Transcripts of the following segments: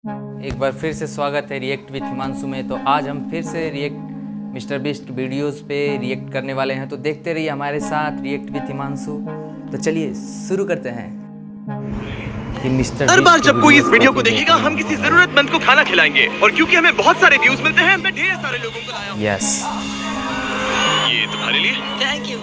एक बार फिर से स्वागत है रिएक्ट विथ हिमांशु में। तो आज हम फिर से रिएक्ट मिस्टर बीस्ट वीडियोस पे रिएक्ट करने वाले हैं, तो देखते रहिए हमारे साथ रिएक्ट विथ हिमांशु। तो चलिए शुरू करते हैं। कि मिस्टर हर बार जब कोई इस वीडियो को काफी देखेगा हम किसी जरूरतमंद को खाना खिलाएंगे, और क्योंकि हमें बहुत सारे व्यूज मिलते हैं मैं ढेर सारे लोगों को लाया हूं। यस, ये तुम्हारे लिए। Thank you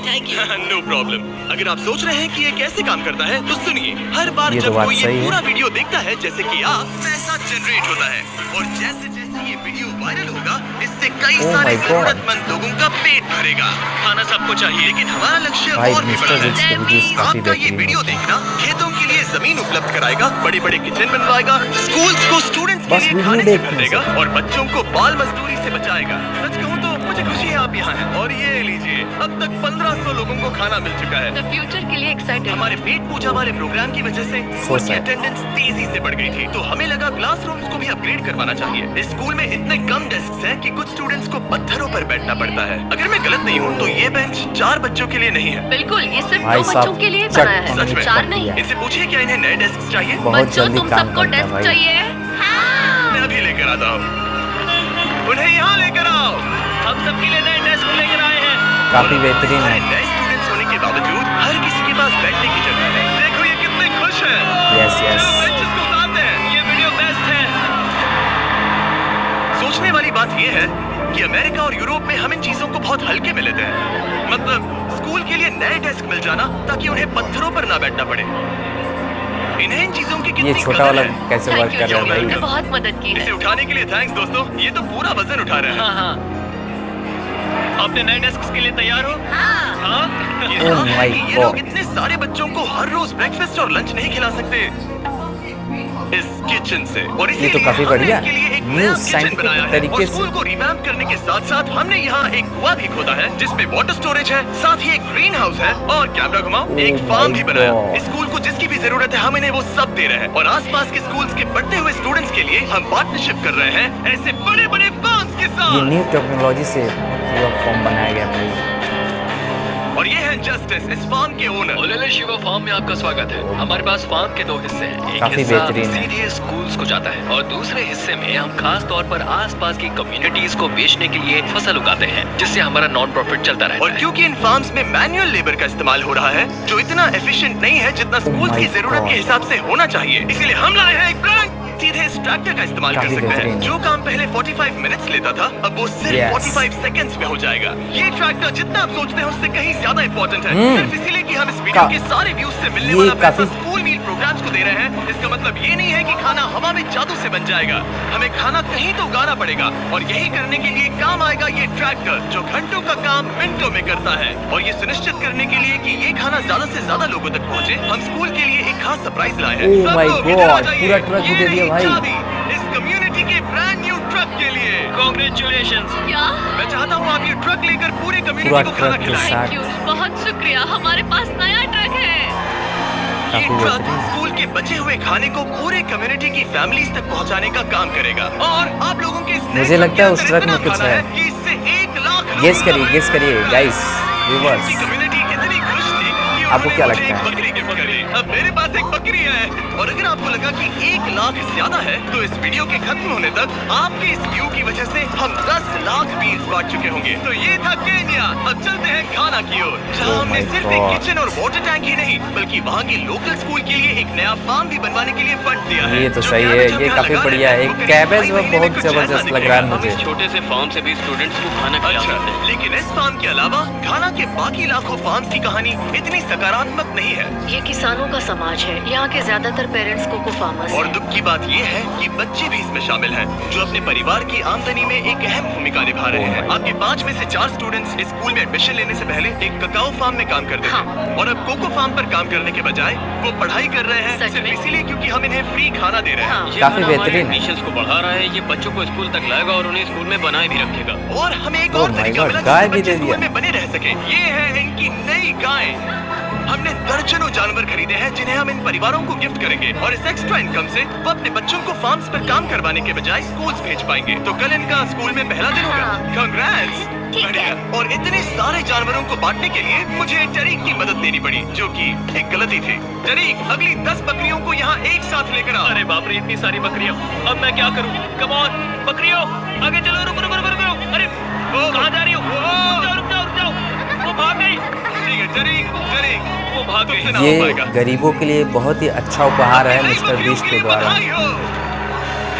know problem. अगर आप सोच रहे हैं कि ये कैसे काम करता है तो सुनिए। हर बार ये तो जब बात कोई ये सही है। पूरा वीडियो देखता है, जैसे कि आप, पैसा जनरेट होता है, और जैसे जैसे ये वीडियो वायरल होगा इससे कई Oh सारे my God। जरूरतमंद लोगों का पेट भरेगा। खाना सबको चाहिए, लेकिन हमारा लक्ष्य भाई और भी मिस्टर बड़ा है। बीस्ट के वीडियोस काफी आपका ये बेहतरीन वीडियो होते हैं। देखना खेतों के लिए जमीन उपलब्ध कराएगा, बड़े बड़े किचन बनवाएगा, स्कूल्स को स्टूडेंट्स के बस लिए वीडियो खाने से भर देखने देगा, से। और बच्चों को बाल मजदूरी से बचाएगा। सच कहूँ तो मुझे खुशी है आप यहाँ हैं। और ये लीजिए, अब तक 1500 लोगों को खाना मिल चुका है। द फ्यूचर के लिए एक्साइटेड। हमारे पेट पूजा वाले प्रोग्राम की वजह से स्कूल की अटेंडेंस तेजी से बढ़ गई थी, तो हमें लगा क्लासरूम्स को भी अपग्रेड करवाना चाहिए। इस स्कूल में इतने कम डेस्क हैं कि कुछ स्टूडेंट्स को पत्थरों पर बैठना पड़ता है। अगर मैं गलत नहीं हूँ तो ये बेंच 4 बच्चों के लिए नहीं है। बिल्कुल, ये सिर्फ भाई 2 साहब, बच्चों के लिए चट बनाया है, सच में। 4 नहीं। इनसे पूछिए क्या इन्हें नए डेस्क चाहिए। बहुत बच्चों जल्दी तुम काम सबको करता है डेस्क भाई। चाहिए? हाँ। मैं अभी लेकर आता हूँ, उन्हें यहाँ लेकर आओ। हम सबके लिए नए डेस्क लेकर आए हैं। काफी बेहतरीन है। नए स्टूडेंट्स होने के बावजूद हर किसी के पास बैठने की जगह है। देखो ये कितने खुश हैं। यस यस, चलो बेंचेस को उतारते हैं। ये वीडियो बेस्ट है। सोचने वाली बात ये है कि अमेरिका और यूरोप में हम इन चीजों को बहुत हल्के में लेते हैं। मतलब स्कूल के लिए नए डेस्क मिल जाना ताकि उन्हें पत्थरों पर ना बैठना पड़े। इन्हें इन चीजों की ये कितनी छोटा कदर वाला है। कैसे वर्क थैंक कर यू रहा है तुमने भाई। बहुत मदद की इसे है। उठाने के लिए थैंक्स दोस्तों, ये तो पूरा वजन उठा रहे हैं। हाँ। अपने नए डेस्क के लिए तैयार हो? हाँ। हाँ? ये Oh साफ है my कि ये God। लोग इतने सारे बच्चों को हर रोज ब्रेकफास्ट और लंच नहीं खिला सकते इस किचन से, और ये तो इसीलिए काफी हमने बढ़िया इनके लिए एक न्यू नया किचन साइंटिफिक बनाया है। और तरीके स्कूल से। को रिवैम्प करने के साथ साथ हमने यहाँ एक कुआं भी खोदा है जिसमें वाटर स्टोरेज है, साथ ही एक ग्रीन हाउस है, और कैमरा घुमाओ, एक Oh फार्म my भी बनाया। God। इस स्कूल को जिसकी भी जरूरत है हम इन्हें वो सब दे रहे हैं, और आसपास के स्कूल्स के बढ़ते हुए स्टूडेंट्स के लिए हम पार्टनरशिप कर रहे हैं ऐसे बड़े बड़े फर्म्स के ये साथ। न्यू टेक्नोलॉजी से पूरा फॉर्म बनाया गया भाई। और ये है जस्टिस, इस फार्म के ओनर। ओलेले शिवा फार्म में आपका स्वागत है। हमारे पास फार्म के 2 हिस्से हैं। एक काफी हिस्सा बेहतरीन है। सीधे स्कूल्स को जाता है, और दूसरे हिस्से में हम खास तौर पर आसपास की कम्युनिटीज को बेचने के लिए फसल उगाते हैं, जिससे हमारा नॉन प्रॉफिट चलता रहता और है। क्योंकि इन फार्म्स में मैनुअल लेबर का इस्तेमाल हो रहा है जो इतना एफिशिएंट नहीं है जितना स्कूल my की जरूरत God। के हिसाब से होना चाहिए, इसीलिए हम लाए हैं एक ब्रांड। सीधे इस ट्रैक्टर का इस्तेमाल कर काफी सकते हैं। बेहतरीन। जो काम पहले 45 मिनट्स लेता था अब वो सिर्फ Yes। 45 सेकंड्स में हो जाएगा। ये ट्रैक्टर जितना आप सोचते हैं उससे कहीं ज्यादा इंपॉर्टेंट है, सिर्फ इसीलिए कि हम इस वीडियो के सारे व्यूज से मिलने ये वाला पैसा काफी- स्कूल मील प्रोग्राम्स को दे रहे हैं। इसका मतलब ये नहीं है कि खाना हवा में जादू से बन जाएगा, हमें खाना कहीं तो उगाना पड़ेगा, और यही करने के लिए काम आएगा ये ट्रैक्टर जो घंटों का काम मिनटों में करता है। और ये सुनिश्चित करने के लिए कि ये खाना ज्यादा से ज्यादा लोगों तक पहुंचे, हम स्कूल के लिए एक खास सरप्राइज लाए हैं। Oh सब my लोग इधर आ God, जाइए। पूरा ट्रक ये दे दिया रही भाई। चाबी इस कम्युनिटी के ब्रांड न्यू ट्रक के लिए। कांग्रेचुलेशंस। क्या? मैं चाहता हूँ आप ये ट्रक लेकर पूरे पूरा कम्युनिटी को खाना ट्रक के खिलाएं। साथ। थैंक यू, बहुत शुक्रिया। हमारे पास नया ट्रक है। ये काफी ट्रक बेहतरीन। स्कूल के बचे हुए खाने को पूरे कम्युनिटी की फैमिलीज तक पहुंचाने का काम करेगा, और आप लोगों के इस नए मुझे ट्रक लगता के है उस अंदर ट्रक इतना में कुछ खाना है। कि इससे 1 लाख लोगों गेस का करिए, पेट गेस करिए, भरेगा। Guys, viewers. इनकी कम्युनिटी इतनी खुश थी कि आपको उन्होंने क्या मुझे लगता एक है? बकरी गिफ्ट कर दी। अब मेरे पास एक बकरी है, और अगर आपको लगा कि 1 लाख ज्यादा है तो इस वीडियो के खत्म होने तक आपके इस व्यू की वजह से हम 10 लाख मील्स बांट चुके होंगे। तो ये था केन्या। अब चलते हैं घाना की ओर, जहाँ Oh हमने my सिर्फ एक God। किचन और वाटर टैंक ही नहीं बल्कि वहाँ की लोकल स्कूल के लिए एक नया फार्म भी बनवाने के लिए फंड दिया है। ये तो जो सही है, cabbage हम ये यहाँ काफी लगा रहे बढ़िया हैं, है। वो करीब कैबेज 2 वो महीने में बहुत कुछ जबरदस्त ऐसा लग रहा है दिखेगा। मुझे। छोटे से फार्म से भी स्टूडेंट्स को खाना खिला अच्छा, सकते हैं। लेकिन इस फार्म के अलावा घाना के बाकी लाखों फार्म्स की कहानी इतनी सकारात्मक नहीं है। ये किसानों का समाज है। यहाँ के ज्यादातर पेरेंट्स कोको फार्मर्स और हैं। दुख की बात ये है कि बच्चे भी इसमें शामिल हैं, जो अपने परिवार की आमदनी में एक अहम भूमिका निभा रहे हैं। आपके 5 में से 4 स्टूडेंट्स इस स्कूल में एडमिशन लेने से पहले एक ककाओ फार्म में काम करते थे, हाँ। और अब कोको फार्म पर काम करने के बजाय वो पढ़ाई कर रहे हैं सच सिर्फ में? इसीलिए क्योंकि हम इन्हें फ्री खाना दे रहे हैं। हाँ। ये काफी खाना हमारे बेहतरीन है। एडमिशंस को बढ़ा रहा है, ये बच्चों को स्कूल तक लाएगा और उन्हें स्कूल में बनाए भी रखेगा। और हमें एक Oh और my तरीका God, मिला गाय जिससे भी बच्चे दे स्कूल दिया। में बने रह सके। ये है इनकी नई गाय। हमने दर्जनों जानवर खरीदे हैं जिन्हें हम इन परिवारों को गिफ्ट करेंगे और इस एक्स्ट्रा इनकम से वो अपने बच्चों को फार्म्स पर काम करवाने के बजाय स्कूल्स भेज पाएंगे। तो कल इनका स्कूल में पहला दिन होगा। कांग्रेट्स। बढ़िया। और इतने सारे जानवरों को बांटने के लिए मुझे टरीक की मदद लेनी पड़ी, जो कि एक गलती थी। टरीक, अगली 10 बकरियों को यहाँ एक साथ लेकर आओ। अरे बाप रे, इतनी सारी बकरियां, अब मैं क्या करूं? कम ऑन बकरियों, आगे चलो। रुको रुको रुको रुको। अरे कहाँ जा रही हो? रुक जाओ। वो भाग गई। ठीक है टरीक, वो भाग गई। ये गरीबों के लिए बहुत ही अच्छा उपहार है मिस्टर बीस्ट के द्वारा।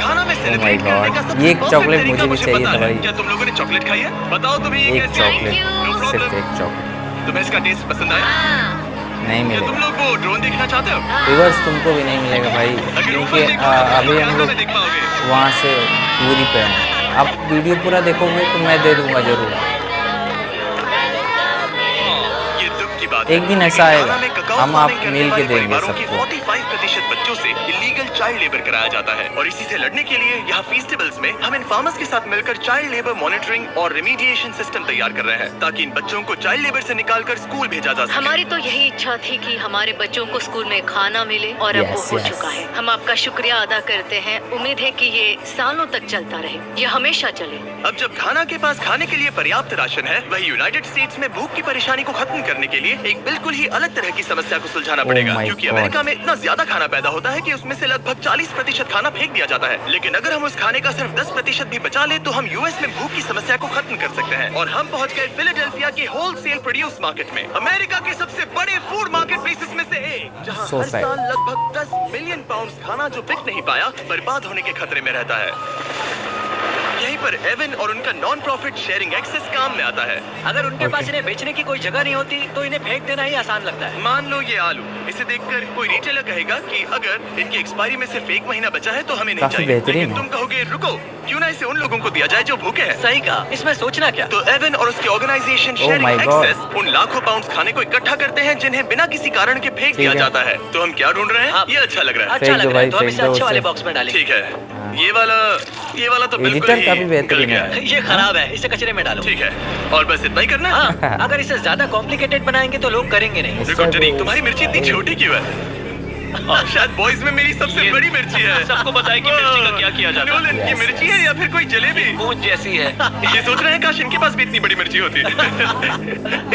खाना में सेलिब्रेट God. करने का सबसे ये एक perfect चॉकलेट तरीका मुझे भी चाहिए पता था है। भाई। क्या तुम लोगों ने चॉकलेट खाई है? बताओ तुम्हें ये एक कैसी है? Chocolate, No problem. सिर्फ एक चॉकलेट तुम्हें इसका टेस्ट पसंद आया? नहीं क्या तुम मिलेगा। लोग वो ड्रोन देखना चाहते हो? रिवर्स तुमको भी नहीं मिलेगा भाई, अगर क्योंकि ऊपर देखोगे तो अभी अपनी हम आंखों लोग में देख पाओगे। वहाँ से दूरी पे हैं। आप वीडियो पूरा देखोगे तो मैं दे दूंगा जरूर। ये दुख की बात एक है, दिन लेकिन ऐसा आएगा, गाना में ककाओ हम फार्मिंग आप करने मिल के वाले देंगे परिवारों के सबको। 45% बच्चों से इलीगल चाइल्ड लेबर कराया जाता है और इसी से लड़ने के लिए यहाँ फेस्टिवल्स में हम इन फार्मर्स के साथ मिलकर चाइल्ड लेबर मॉनिटरिंग और रिमीडिएशन सिस्टम तैयार कर रहे हैं, ताकि इन बच्चों को चाइल्ड लेबर से निकालकर स्कूल भेजा जा सके। हमारी तो यही इच्छा थी कि हमारे बच्चों को स्कूल में खाना मिले और अब वो Yes, हो yes. चुका है। हम आपका शुक्रिया अदा करते हैं। उम्मीद है कि ये सालों तक चलता रहे, ये हमेशा चले। अब जब खाना के पास खाने के लिए पर्याप्त राशन है, वही यूनाइटेड स्टेट्स में भूख की परेशानी को खत्म करने के लिए एक बिल्कुल ही अलग तरह की समस्या को सुलझाना पड़ेगा, my क्योंकि God. अमेरिका में इतना ज्यादा खाना पैदा होता है कि उसमें से लगभग 40% खाना फेंक दिया जाता है। लेकिन अगर हम उस खाने का सिर्फ 10% भी बचा ले तो हम यूएस में भूख की समस्या को खत्म कर सकते हैं। और हम पहुंच गए फिलाडेल्फिया के होलसेल प्रोड्यूस मार्केट में, अमेरिका के सबसे बड़े फूड मार्केट प्लेसेस में से एक, जहां So हर sad. साल लगभग 10 मिलियन पाउंड खाना जो बिक नहीं पाया बर्बाद होने के खतरे में रहता है। यहीं पर एवन और उनका नॉन प्रॉफिट शेयरिंग एक्सेस काम में आता है। अगर उनके पास इन्हें बेचने की कोई जगह नहीं होती तो इन्हें फेंक देना ही आसान लगता है। मान लो ये आलू, इसे देखकर कोई रिटेलर कहेगा कि अगर इनकी एक्सपायरी में सिर्फ 1 महीना बचा है तो हमें नहीं काफी चाहिए। बेहतरीन लेकिन है। तुम कहोगे रुको, क्यों ना इसे उन लोगों को दिया जाए जो भूखे हैं। सही कहा, इसमें सोचना क्या? तो एवन और उसके organisation Oh sharing my God. Access उन लाखों पाउंड्स खाने को इकट्ठा करते हैं जिन्हें बिना किसी कारण के फेंक दिया है। जाता है। तो हम क्या ढूंढ रहे हैं? आप- ये अच्छा लग रहा है। अच्छा फेंक लग दो रहा है भाई, तो हम फेंक इसे दो अच्छे वाले उसे। बॉक्स में डालेंगे। ठीक है, ये वाला तो बिल्कुल एडिटर ही काफी बेहतरीन गल गया है। ये खराब है, इसे कचरे में डालो। ठीक है, और बस इतना ही करना है? हाँ, अगर इसे ज्यादा कॉम्प्लिकेटेड बनाएंगे तो लोग करेंगे नहीं। रुको टरीक, तुम्हारी मिर्ची इतनी छोटी क्यों है? शायद बॉयज में मेरी सबसे ये बड़ी मिर्ची है। सबको पता है कि मिर्ची का क्या किया जाता है। नोलन, ये Yes. मिर्ची है या फिर कोई जलेबी? पूंछ जैसी है। ये सोच रहे हैं काश इनके पास भी इतनी बड़ी मिर्ची होती।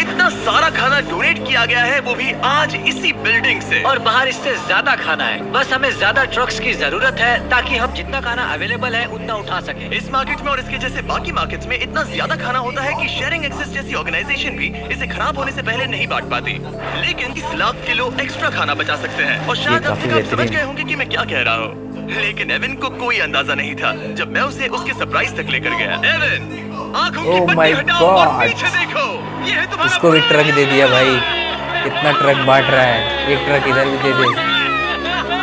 इतना सारा खाना डोनेट किया गया है, वो भी आज इसी बिल्डिंग से। और बाहर इससे ज्यादा खाना है। बस हमें ज्यादा ट्रक्स की जरूरत है ताकि हम जितना खाना अवेलेबल है उतना उठा सके। इस मार्केट में और इसके जैसे बाकी मार्केट्स में इतना ज्यादा खाना होता है कि शेयरिंग एक्सेस जैसी ऑर्गेनाइजेशन भी इसे खराब होने से पहले नहीं बांट पाती। लेकिन 30 लाख किलो एक्स्ट्रा खाना बचा सकते हैं। और शायद अब काफी तक आप समझ बेहतरीन। गए होंगे कि मैं क्या कह रहा हूँ। लेकिन एवन को कोई अंदाजा नहीं था जब मैं उसे उसके सरप्राइज तक लेकर गया। एवन, आंखों की Oh पट्टी my हटाओ और God. पीछे देखो। ये है तुम्हारा उसको भी पूरा ट्रक दे दिया भाई, परिवार। कितना ट्रक बांट रहा है, एक ट्रक इधर भी दे दे।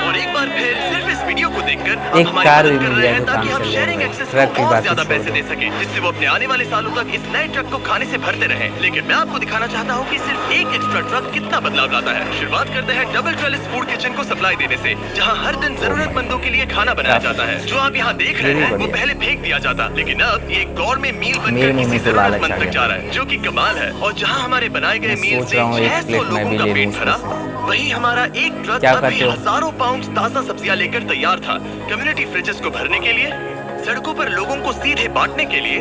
और एक बार फिर सिर्फ इस वीडियो को देखकर आप एक हमारी कार मदद भी कर मिल रहे जाए हैं तो ताकि काम हम चल शेयरिंग जाएगा। एक्सेस ट्रक को की और बात ज्यादा छोड़ पैसे दो। दे सके, जिससे वो अपने आने वाले सालों तक इस नए ट्रक को खाने से भरते रहें। लेकिन मैं आपको दिखाना चाहता हूँ कि सिर्फ एक एक्स्ट्रा ट्रक कितना बदलाव लाता है। शुरुआत करते हैं डबल ट्रेलिस फूड किचन को सप्लाई देने से, जहाँ हर दिन जरूरतमंदों के लिए खाना बनाया जाता है। जो आप यहाँ देख रहे ये भी हैं वो बढ़िया। पहले फेंक दिया जाता, लेकिन अब ये गौर में मील मेरे बनकर मुंह किसी में तो लालच जरूरतमंद आ तक गया। जा रहा है, जो कि कमाल है। और जहाँ हमारे बनाए गए मैं मील सोच से रहा हूँ एक 600 प्लेट मैं लोगों भी का ले पेट लूँ भरा, उसमें वही हमारा एक ट्रक क्या अब भी कहते हो? हजारों पाउंड ताजा सब्जियां लेकर तैयार था, कम्युनिटी फ्रिजेस को भरने के लिए, सड़कों पर लोगों को सीधे बांटने के लिए,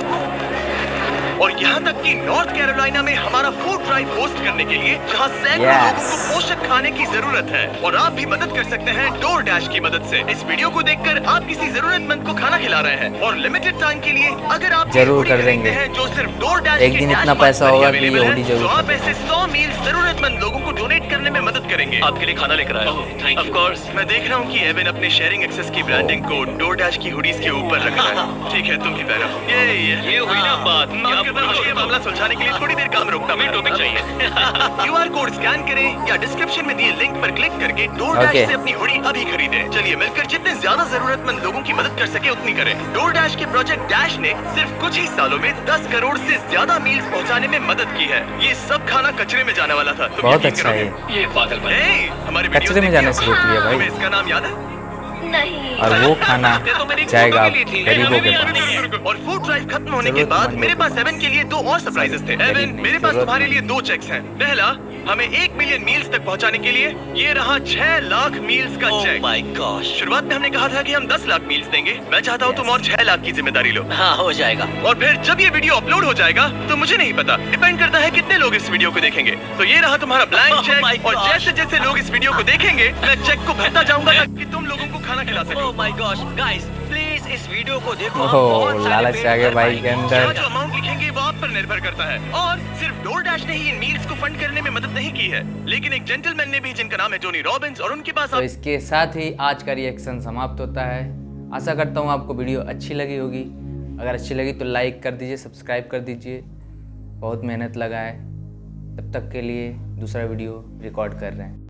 और यहाँ तक कि नॉर्थ कैरोलिना में हमारा फूड ड्राइव होस्ट करने के लिए, जहाँ सैकड़ों Yes. लोगों को पोषक खाने की जरूरत है। और आप भी मदद कर सकते हैं डोर डैश की मदद से। इस वीडियो को देखकर आप किसी जरूरतमंद को खाना खिला रहे हैं, और लिमिटेड टाइम के लिए अगर आप ये जरूर हुडी कर खरीदते देंगे। हैं जो सिर्फ डोर डैश एक के दिन डैश इतना मार्ट पैसा पर ही होगा कि ये available है, हुडी जरूर तो आप कर ऐसे 100 मील जरूरतमंद लोगों को डोनेट करने में मदद करेंगे। आपके लिए खाना लेकर आया हूँ। Of course. मैं देख रहा हूँ कि एवन अपने शेयरिंग एक्सेस की ब्रांडिंग को डोर डैश की हुडीज के ऊपर रख रहा है। ठीक है, तुम ही पहनो। ये हुई ना बात। माफ करना, मुझे ये मामला सुलझाने के लिए थोड़ी देर काम रोकना हमें टॉपिक चाहिए। QR कोड स्कैन करें या डिस्क्रिप्शन में दिए लिंक पर क्लिक करके डोर डैश Okay. से अपनी हुडी अभी खरीदें। चलिए मिलकर जितने ज्यादा जरूरतमंद लोगों की मदद कर सके उतनी करें। डोर डैश के प्रोजेक्ट डैश ने सिर्फ कुछ ही सालों में 10 करोड़ से ज्यादा मील्स पहुंचाने में मदद की है। ये सब खाना कचरे में जाने वाला था। तुम बहुत यकीन अच्छा है करोगे? ये पागलपन। हे, हमारे कचरे वीडियोस में देखते जाने हो? से रोक लिया भाई। तुम्हें इसका नाम याद है? नहीं। और वो खाना ये तो मैंने एक जाएगा फोटो के लिए थी। गरीबों हमें के भी याद पास। नहीं है। और फूड ड्राइव खत्म होने के जरूरतमंद बाद मेरे लोगों पास एवन के लिए 2 और सरप्राइजेस थे। गरीब एवन, नहीं, मेरे पास तुम्हारे लिए जरूरतमंद। 2 चेक्स हैं। पहला, हमें 1 मिलियन मील्स तक पहुंचाने के लिए ये रहा 6 लाख मील्स का ओह चेक। My gosh. शुरुआत में हमने कहा था कि हम 10 लाख मील्स देंगे। मैं चाहता हूँ तुम और 6 लाख की जिम्मेदारी लो। हाँ, हो जाएगा। और फिर जब ये वीडियो अपलोड हो जाएगा तो मुझे नहीं पता, डिपेंड करता है कितने लोग इस वीडियो को देखेंगे। तो ये रहा तुम्हारा ब्लैंक Oh my चेक, और gosh. जैसे जैसे लोग इस वीडियो को देखेंगे मैं चेक को भरता जाऊंगा ताकि तुम लोगों को खाना खिला सकूं। Oh my gosh, guys please इस वीडियो को देखो। ओह, हम बहुत सारे लालच पेट आ गया भर भाई पाएंगे। के अंदर। यहाँ जो अमाउंट लिखेंगे वो आप पर निर्भर करता है। और सिर्फ डोरडैश ने ही इन मील्स को फंड करने में मदद नहीं की है, लेकिन एक जेंटलमैन ने भी, जिनका नाम है टोनी रॉबिन्स, और उनके पास तो इसके साथ ही आज का रिएक्शन समाप्त होता है। आशा करता हूँ आपको वीडियो अच्छी लगी होगी। अगर अच्छी लगी तो लाइक कर दीजिए, सब्सक्राइब कर दीजिए। बहुत मेहनत लगा है। तब तक के लिए दूसरा वीडियो रिकॉर्ड कर रहे हैं।